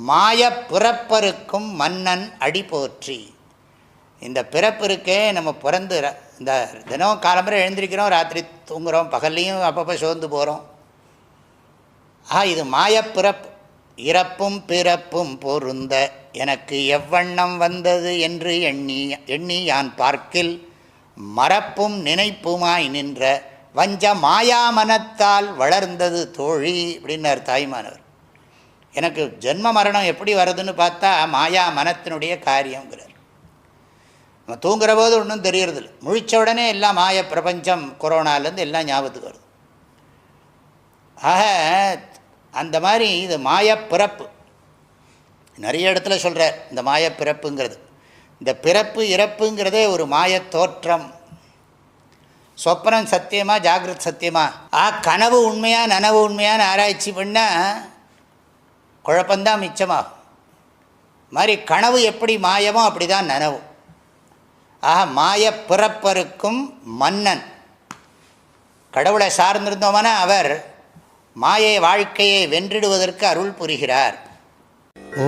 மாய பிறப்பருக்கும் மன்னன் அடி போற்றி. இந்த பிறப்பு இருக்கே, நம்ம பிறந்து இந்த தினம் காலம்பரை எழுந்திரிக்கிறோம், ராத்திரி தூங்குகிறோம், பகல்லையும் அப்பப்போ சோர்ந்து போகிறோம். இது மாயப்பிறப்பு. இறப்பும் பிறப்பும் பொருந்த எனக்கு எவ்வண்ணம் வந்தது என்று எண்ணி யான் பார்க்கில் மறப்பும் நினைப்புமாய் நின்ற வஞ்ச மாயாமனத்தால் வளர்ந்தது தோழி அப்படின்னார் தாய்மானவர். எனக்கு ஜென்ம மரணம் எப்படி வருதுன்னு பார்த்தா மாயா மனத்தினுடைய காரியங்கிறார். நம்ம தூங்குற போது ஒன்றும் தெரியறதில்லை, முழித்த உடனே எல்லாம் மாய பிரபஞ்சம், கொரோனாலேருந்து எல்லாம் ஞாபகத்துக்கு வருது. ஆக அந்த மாதிரி இது மாயப்பிறப்பு நிறைய இடத்துல சொல்கிறார். இந்த மாயப்பிறப்புங்கிறது, இந்த பிறப்பு இறப்புங்கிறதே ஒரு மாயத் தோற்றம். சொப்பனம் சத்தியமா ஜாகிரத் சத்தியமா, கனவு உண்மையா நனவு உண்மையான்னு ஆராய்ச்சி பண்ணால் குழப்பந்தான் மிச்சமாகும். மாதிரி கனவு எப்படி மாயமோ அப்படி தான் நனவு. மாய பிறப்பருக்கும் மன்னன். கடவுளை சார்ந்திருந்தோம்னா அவர் மாயை வாழ்க்கையை வென்றிடுவதற்கு அருள் புரிகிறார். ஓ